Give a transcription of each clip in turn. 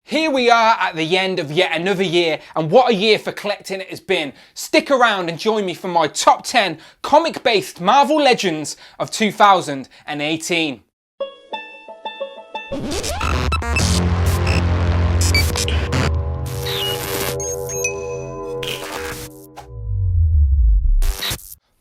Here we are at the end of yet another year, and what a year for collecting it has been. Stick around and join me for my top 10 comic-based Marvel Legends of 2018.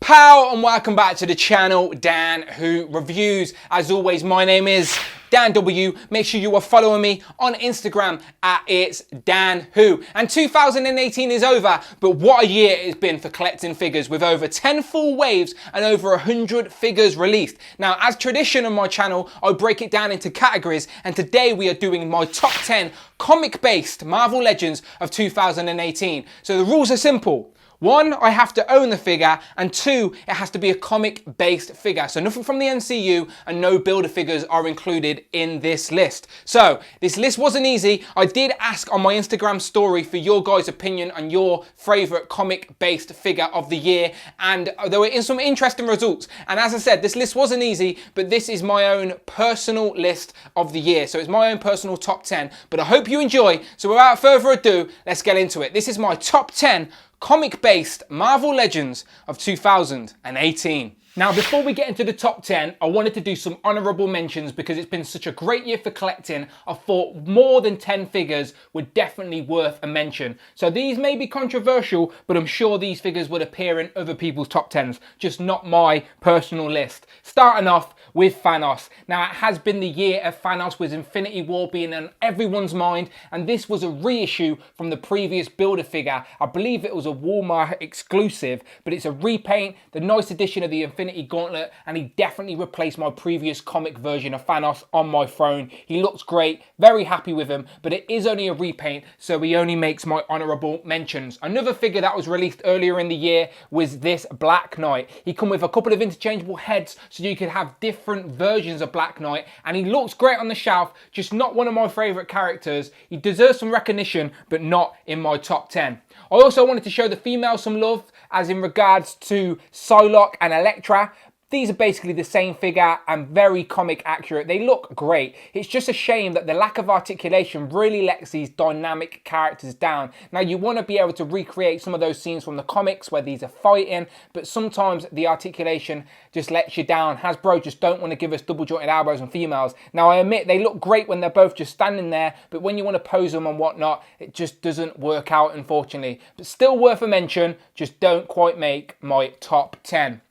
Pow, and welcome back to the channel, Dan Who Reviews. As always, my name is Dan W. Make sure you are following me on Instagram at It's Dan Who. And 2018 is over, but what a year it's been for collecting figures, with over 10 full waves and over 100 figures released. Now, as tradition on my channel, I break it down into categories, and today we are doing my top 10 comic-based Marvel Legends of 2018. So the rules are simple. 1, I have to own the figure, and 2, it has to be a comic-based figure. So nothing from the MCU and no builder figures are included in this list. So this list wasn't easy. I did ask on my Instagram story for your guys' opinion on your favourite comic-based figure of the year, and there were some interesting results. And as I said, this list wasn't easy, but this is my own personal list of the year. So it's my own personal top 10, but I hope you enjoy. So without further ado, let's get into it. This is my top 10 comic-based Marvel Legends of 2018. Now, before we get into the top 10, I wanted to do some honourable mentions because it's been such a great year for collecting. I thought more than 10 figures were definitely worth a mention. So these may be controversial, but I'm sure these figures would appear in other people's top 10s, just not my personal list. Starting off with Thanos. Now, it has been the year of Thanos, with Infinity War being on everyone's mind, and this was a reissue from the previous builder figure. I believe it was a Walmart exclusive, but it's a repaint, the nice edition of the Infinity Gauntlet, and he definitely replaced my previous comic version of Thanos on my throne. He looks great, very happy with him, but it is only a repaint, so he only makes my honourable mentions. Another figure that was released earlier in the year was this Black Knight. He come with a couple of interchangeable heads, so you could have different versions of Black Knight, and he looks great on the shelf, just not one of my favourite characters. He deserves some recognition, but not in my top 10. I also wanted to show the females some love, as in regards to Psylocke and Elektra. These are basically the same figure and very comic accurate. They look great. It's just a shame that the lack of articulation really lets these dynamic characters down. Now, you want to be able to recreate some of those scenes from the comics where these are fighting, but sometimes the articulation just lets you down. Hasbro just don't want to give us double jointed elbows on females. Now, I admit they look great when they're both just standing there, but when you want to pose them and whatnot, it just doesn't work out, unfortunately. But still worth a mention, just don't quite make my top 10.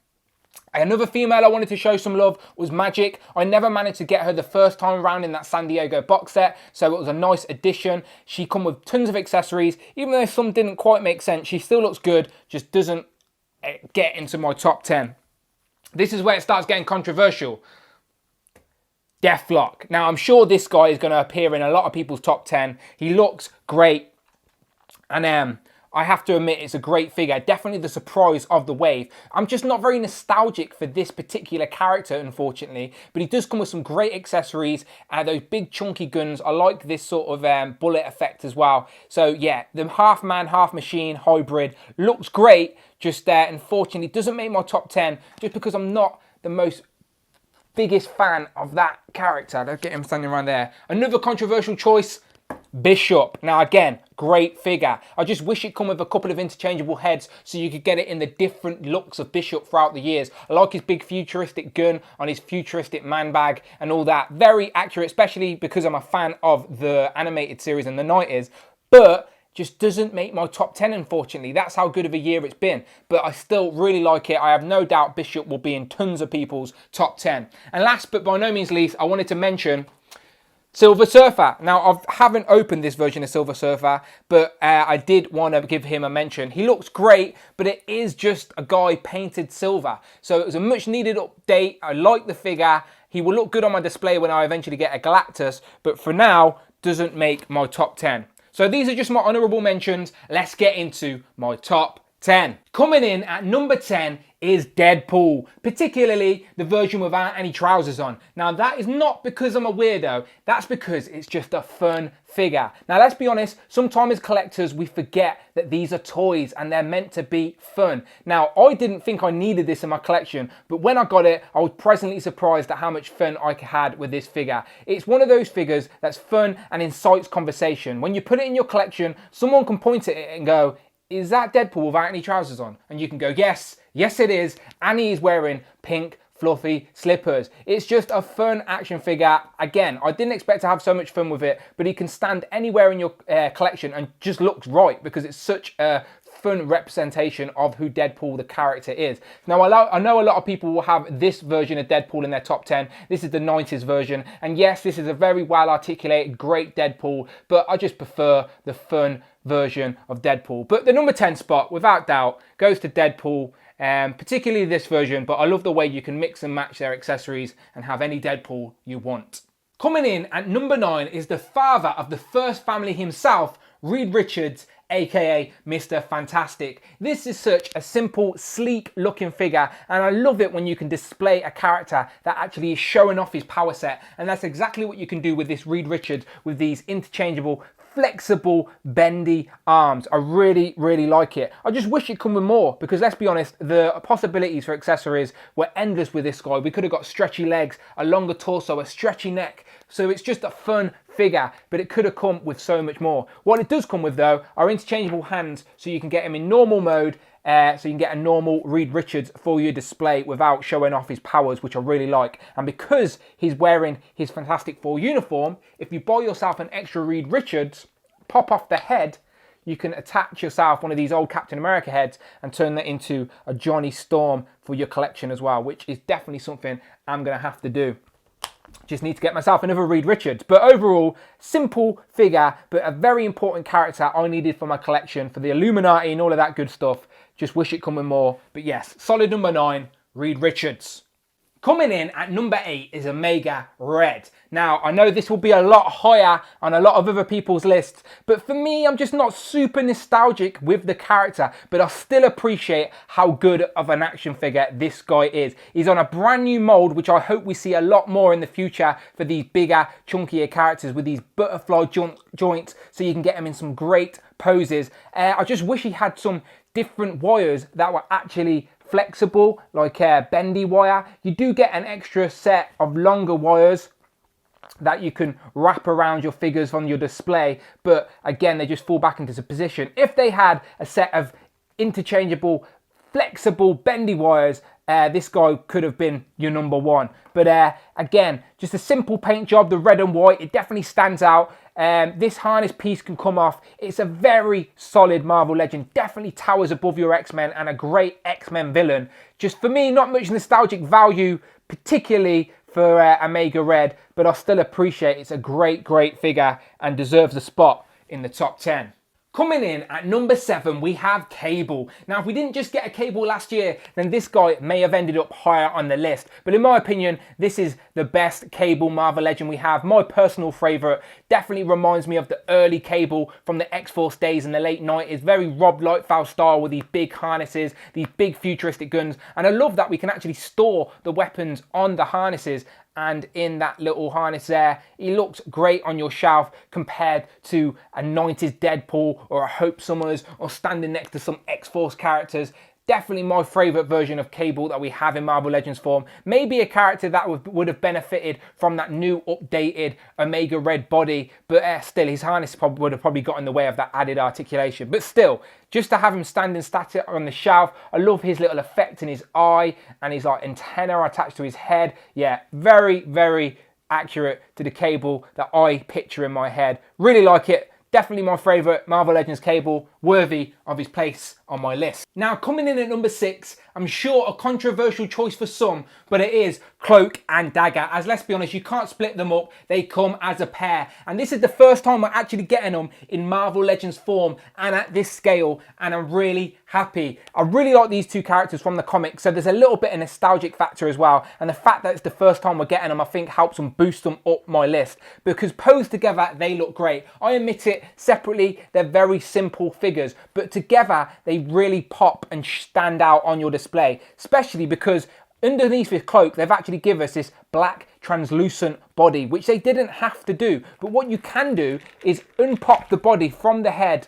Another female I wanted to show some love was Magic. I never managed to get her the first time around in that San Diego box set, so it was a nice addition. She come with tons of accessories. Even though some didn't quite make sense, she still looks good, just doesn't get into my top 10. This is where it starts getting controversial. Deathlock. Now, I'm sure this guy is going to appear in a lot of people's top 10. He looks great, and I have to admit, it's a great figure. Definitely the surprise of the wave. I'm just not very nostalgic for this particular character, unfortunately, but he does come with some great accessories and those big chunky guns. I like this sort of bullet effect as well. So yeah, the half man, half machine hybrid looks great. Just unfortunately doesn't make my top 10 just because I'm not the most biggest fan of that character. Let's get him standing around there. Another controversial choice, Bishop. Now again, great figure. I just wish it come with a couple of interchangeable heads so you could get it in the different looks of Bishop throughout the years. I like his big futuristic gun on his futuristic man bag and all that. Very accurate, especially because I'm a fan of the animated series in the 90s, but just doesn't make my top 10, unfortunately. That's how good of a year it's been. But I still really like it. I have no doubt Bishop will be in tons of people's top 10. And last but by no means least, I wanted to mention Silver Surfer. Now, I haven't opened this version of Silver Surfer, but I did want to give him a mention. He looks great, but it is just a guy painted silver. So it was a much needed update. I like the figure. He will look good on my display when I eventually get a Galactus, but for now, doesn't make my top 10. So these are just my honourable mentions. Let's get into my top 10. Coming in at number 10 is Deadpool, particularly the version without any trousers on. Now, that is not because I'm a weirdo. That's because it's just a fun figure. Now let's be honest, sometimes as collectors we forget that these are toys and they're meant to be fun. Now I didn't think I needed this in my collection, but when I got it I was pleasantly surprised at how much fun I had with this figure. It's one of those figures that's fun and incites conversation. When you put it in your collection, someone can point at it and go, is that Deadpool without any trousers on? And you can go, yes, yes it is, and he is wearing pink fluffy slippers. It's just a fun action figure. Again, I didn't expect to have so much fun with it, but he can stand anywhere in your collection and just looks right because it's such a fun representation of who Deadpool the character is. Now I know a lot of people will have this version of Deadpool in their top 10. This is the 90s version, and yes, this is a very well articulated, great Deadpool, but I just prefer the fun version of Deadpool. But the number 10 spot, without doubt, goes to Deadpool. Particularly this version, but I love the way you can mix and match their accessories and have any Deadpool you want. Coming in at number 9 is the father of the first family himself, Reed Richards, aka Mr. Fantastic. This is such a simple, sleek looking figure, and I love it when you can display a character that actually is showing off his power set, and that's exactly what you can do with this Reed Richards with these interchangeable, flexible, bendy arms. I really, really like it. I just wish it come with more, because let's be honest, the possibilities for accessories were endless with this guy. We could have got stretchy legs, a longer torso, a stretchy neck. So it's just a fun figure, but it could have come with so much more. What it does come with though are interchangeable hands, so you can get him in normal mode, so you can get a normal Reed Richards for your display without showing off his powers, which I really like. And because he's wearing his Fantastic Four uniform, if you buy yourself an extra Reed Richards, pop off the head, you can attach yourself one of these old Captain America heads and turn that into a Johnny Storm for your collection as well, which is definitely something I'm going to have to do. Just need to get myself another Reed Richards. But overall, simple figure, but a very important character I needed for my collection, for the Illuminati and all of that good stuff. Just wish it come with more. But yes, solid number 9, Reed Richards. Coming in at number 8 is Omega Red. Now, I know this will be a lot higher on a lot of other people's lists, but for me, I'm just not super nostalgic with the character, but I still appreciate how good of an action figure this guy is. He's on a brand new mold, which I hope we see a lot more in the future for these bigger, chunkier characters with these butterfly joints, so you can get him in some great poses. I just wish he had some different wires that were actually flexible, like bendy wire. You do get an extra set of longer wires that you can wrap around your figures on your display, but again, they just fall back into position. If they had a set of interchangeable, flexible, bendy wires, this guy could have been your number 1. But again, just a simple paint job, the red and white, it definitely stands out. This harness piece can come off. It's a very solid Marvel Legend, definitely towers above your X-Men and a great X-Men villain. Just for me, not much nostalgic value, particularly for Omega Red, but I still appreciate it's a great, great figure and deserves a spot in the top 10. Coming in at number 7, we have Cable. Now, if we didn't just get a Cable last year, then this guy may have ended up higher on the list. But in my opinion, this is the best Cable Marvel Legend we have. My personal favourite. Definitely reminds me of the early Cable from the X-Force days in the late 90s. Very Rob Liefeld style with these big harnesses, these big futuristic guns. And I love that we can actually store the weapons on the harnesses, and in that little harness there, he looks great on your shelf compared to a 90s Deadpool or a Hope Summers or standing next to some X-Force characters. Definitely my favourite version of Cable that we have in Marvel Legends form. Maybe a character that would have benefited from that new updated Omega Red body, but still his harness would have probably got in the way of that added articulation. But still, just to have him standing static on the shelf, I love his little effect in his eye and his like antenna attached to his head. Yeah, very, very accurate to the Cable that I picture in my head. Really like it. Definitely my favourite Marvel Legends Cable, worthy of his place on my list. Now, coming in at number 6, I'm sure a controversial choice for some, but it is Cloak and Dagger. As let's be honest, you can't split them up. They come as a pair. And this is the first time we're actually getting them in Marvel Legends form and at this scale. And I'm really happy. I really like these two characters from the comics. So there's a little bit of nostalgic factor as well. And the fact that it's the first time we're getting them, I think helps them boost them up my list. Because posed together, they look great. I admit it, separately, they're very simple figures. But together, they really pop and stand out on your display, especially because underneath his cloak, they've actually given us this black translucent body, which they didn't have to do. But what you can do is unpop the body from the head,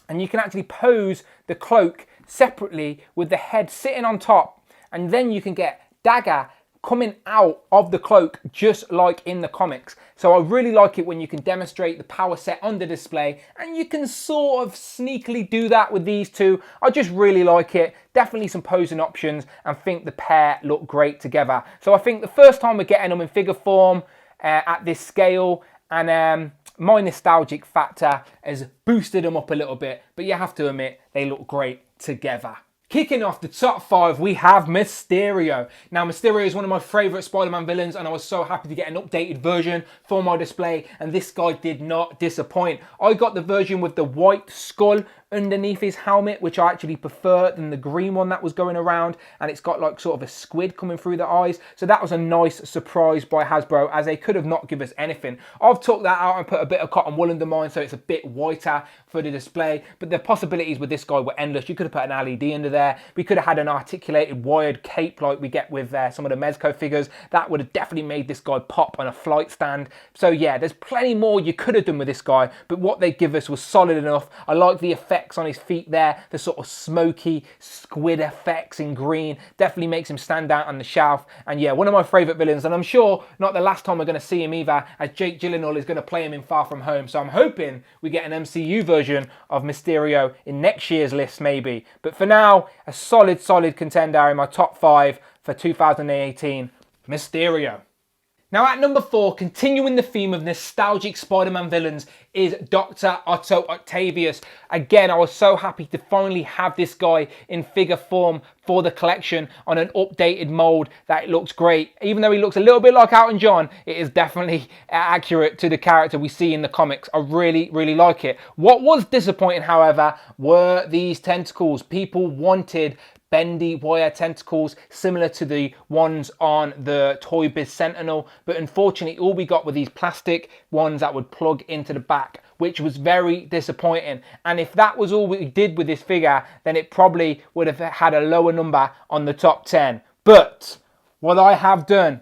and you can actually pose the cloak separately with the head sitting on top, and then you can get Dagger coming out of the cloak just like in the comics. So I really like it when you can demonstrate the power set on the display, and you can sort of sneakily do that with these two. I just really like it. Definitely some posing options, and think the pair look great together. So I think the first time we're getting them in figure form at this scale, and my nostalgic factor has boosted them up a little bit, but you have to admit they look great together. Kicking off the top 5, we have Mysterio. Now, Mysterio is one of my favourite Spider-Man villains, and I was so happy to get an updated version for my display, and this guy did not disappoint. I got the version with the white skull underneath his helmet, which I actually prefer than the green one that was going around, and it's got like sort of a squid coming through the eyes. So that was a nice surprise by Hasbro, as they could have not given us anything. I've took that out and put a bit of cotton wool under mine so it's a bit whiter for the display, but the possibilities with this guy were endless. You could have put an LED under there. We could have had an articulated wired cape like we get with some of the Mezco figures. That would have definitely made this guy pop on a flight stand. So yeah, there's plenty more you could have done with this guy, but what they give us was solid enough. I like the effects on his feet there, the sort of smoky squid effects in green, definitely makes him stand out on the shelf. And yeah, one of my favourite villains, and I'm sure not the last time we're going to see him either, as Jake Gyllenhaal is going to play him in Far From Home. So I'm hoping we get an MCU version of Mysterio in next year's list maybe. But for now, a solid contender in my top 5 for 2018, Mysterio. Now at number 4, continuing the theme of nostalgic Spider-Man villains, is Dr. Otto Octavius. Again, I was so happy to finally have this guy in figure form for the collection on an updated mold that it looks great. Even though he looks a little bit like Elton John, it is definitely accurate to the character we see in the comics. I really like it. What was disappointing, however, were these tentacles. People wanted bendy wire tentacles similar to the ones on the Toy Biz Sentinel, but unfortunately all we got were these plastic ones that would plug into the back, which was very disappointing. And if that was all we did with this figure, then it probably would have had a lower number on the top 10. But what I have done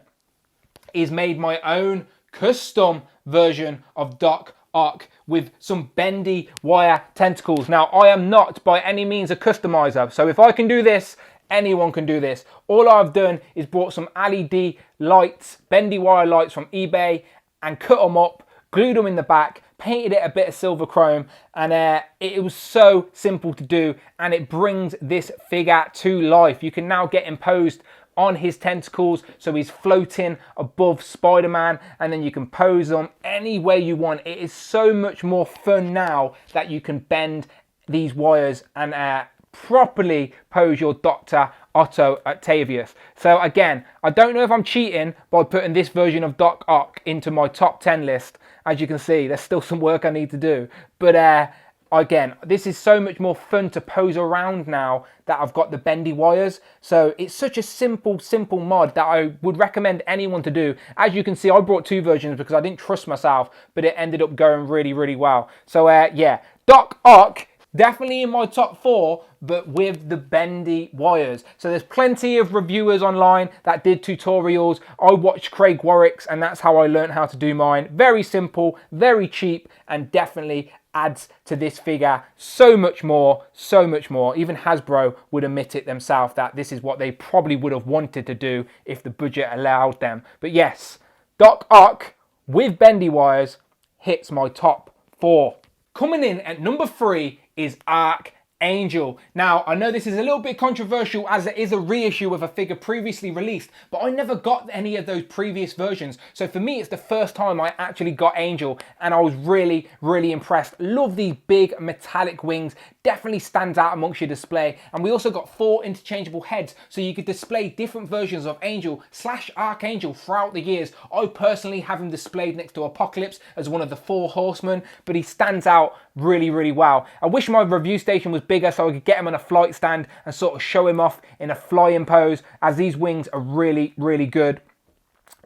is made my own custom version of Doc Ock with some bendy wire tentacles. Now, I am not by any means a customizer, so if I can do this, anyone can do this. All I've done is bought some LED lights, bendy wire lights from eBay, and cut them up, glued them in the back, painted it a bit of silver chrome, and it was so simple to do, and it brings this figure to life. You can now get imposed on his tentacles, so he's floating above Spider-Man, and then you can pose them any way you want. It is so much more fun now that you can bend these wires and properly pose your Dr. Otto Octavius. So again, I don't know if I'm cheating by putting this version of Doc Ock into my top 10 list. As you can see, there's still some work I need to do, but again, this is so much more fun to pose around now that I've got the bendy wires. So it's such a simple mod that I would recommend anyone to do. As you can see, I brought 2 versions because I didn't trust myself, but it ended up going really well. So yeah, Doc Ock, definitely in my top 4, but with the bendy wires. So there's plenty of reviewers online that did tutorials. I watched Craig Warwick's, and that's how I learned how to do mine. Very simple, very cheap, and definitely adds to this figure so much more. Even Hasbro would admit it themselves that this is what they probably would have wanted to do if the budget allowed them. But yes, Doc Ock with bendy wires hits my top 4. Coming in at number 3 is Archangel. Now, I know this is a little bit controversial as it is a reissue of a figure previously released, but I never got any of those previous versions. So for me, it's the first time I actually got Angel, and I was really impressed. Love the big metallic wings. Definitely stands out amongst your display. And we also got 4 interchangeable heads, so you could display different versions of Angel / Archangel throughout the years. I personally have him displayed next to Apocalypse as one of the 4 horsemen, but he stands out really well. I wish my review station was bigger so I could get him on a flight stand and sort of show him off in a flying pose, as these wings are really good.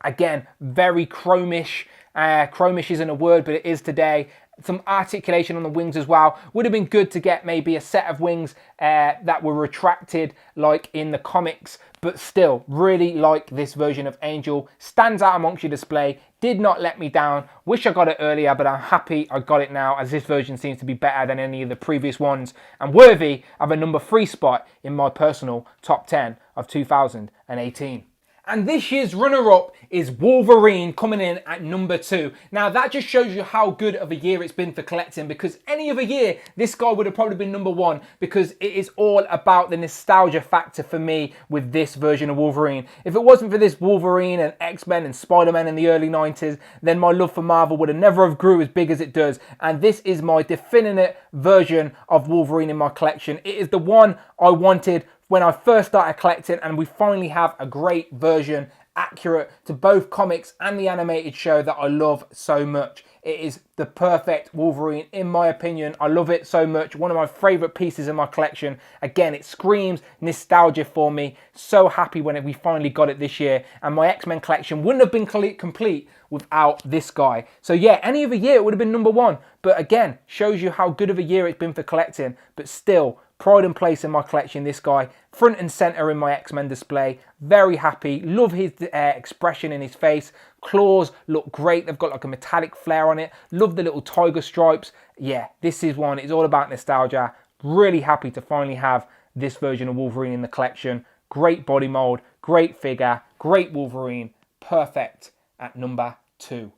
Again, very chromish chromish isn't a word, but it is today. Some articulation on the wings as well. Would have been good to get maybe a set of wings that were retracted like in the comics, but still really like this version of Angel. Stands out amongst your display, did not let me down. Wish I got it earlier, but I'm happy I got it now, as this version seems to be better than any of the previous ones and worthy of a number 3 spot in my personal top 10 of 2018. And this year's runner-up is Wolverine, coming in at number 2. Now that just shows you how good of a year it's been for collecting, because any other year this guy would have probably been number 1, because it is all about the nostalgia factor for me with this version of Wolverine. If it wasn't for this Wolverine and X-Men and Spider-Man in the early 90s, then my love for Marvel would have never have grew as big as it does. And this is my definitive version of Wolverine in my collection. It is the one I wanted when I first started collecting, and we finally have a great version accurate to both comics and the animated show that I love so much. It is the perfect Wolverine in my opinion. I love it so much. One of my favorite pieces in my collection. Again, it screams nostalgia for me. So happy when we finally got it this year, and my X-Men collection wouldn't have been complete without this guy. So yeah, any other year it would have been number 1, but again, shows you how good of a year it's been for collecting, but still pride and place in my collection. This guy front and center in my X-Men display. Very happy. Love his expression in his face. Claws look great. They've got like a metallic flare on it. Love the little tiger stripes. Yeah, this is one. It's all about nostalgia. Really happy to finally have this version of Wolverine in the collection. Great body mold, great figure, great Wolverine. Perfect at number 2.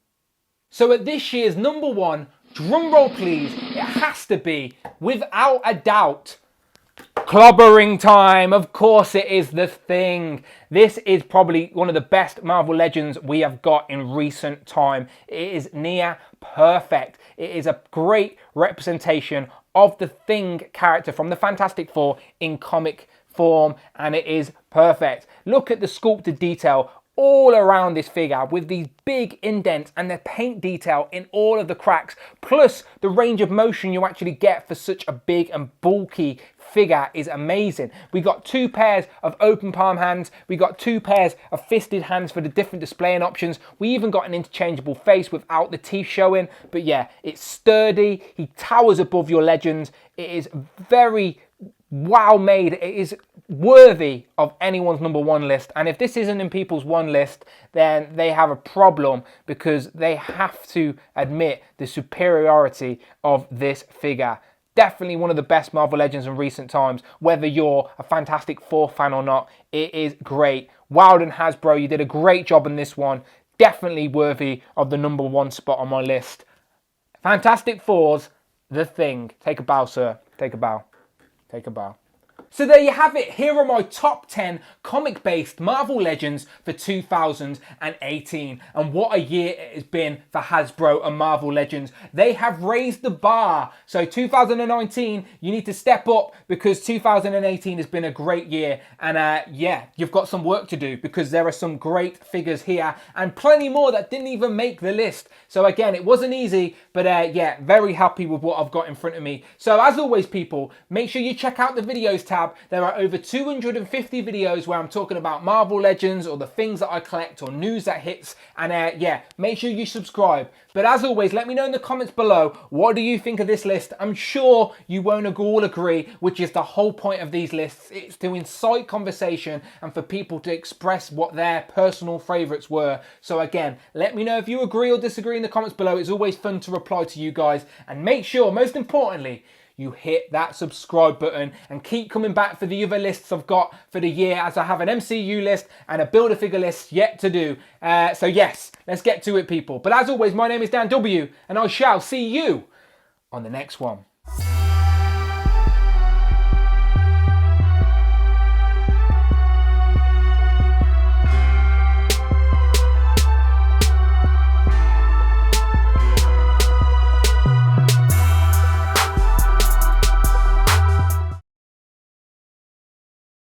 So at this year's number 1, drum roll please, it has to be, without a doubt, clobbering time. Of course it is the Thing. This is probably one of the best Marvel Legends we have got in recent time. It is near perfect. It is a great representation of the Thing character from the Fantastic Four in comic form, and it is perfect. Look at the sculpted detail all around this figure with these big indents and the paint detail in all of the cracks, plus the range of motion you actually get for such a big and bulky figure is amazing. We got 2 pairs of open palm hands, we got 2 pairs of fisted hands for the different displaying options. We even got an interchangeable face without the teeth showing. But yeah, it's sturdy, he towers above your Legends. It is very wow made. It is worthy of anyone's number 1 list, and if this isn't in people's 1 list, then they have a problem, because they have to admit the superiority of this figure. Definitely one of the best Marvel Legends in recent times. Whether you're a Fantastic Four fan or not, it is great. Wild and Hasbro, you did a great job on this one. Definitely worthy of the number 1 spot on my list. Fantastic Four's The Thing. Take a bow, sir. Take a bow. Take a bow. So there you have it. Here are my top 10 comic-based Marvel Legends for 2018. And what a year it has been for Hasbro and Marvel Legends. They have raised the bar. So 2019, you need to step up, because 2018 has been a great year. And yeah, you've got some work to do, because there are some great figures here and plenty more that didn't even make the list. So again, it wasn't easy, but yeah, very happy with what I've got in front of me. So as always, people, make sure you check out the videos tab. There are over 250 videos where I'm talking about Marvel Legends or the things that I collect or news that hits. And yeah, make sure you subscribe. But as always, let me know in the comments below, what do you think of this list? I'm sure you won't all agree, which is the whole point of these lists. It's to incite conversation and for people to express what their personal favourites were. So again, let me know if you agree or disagree in the comments below. It's always fun to reply to you guys. And make sure, most importantly, you hit that subscribe button and keep coming back for the other lists I've got for the year, as I have an MCU list and a Build-A-Figure list yet to do. So yes, let's get to it, people. But as always, my name is Dan W, and I shall see you on the next one.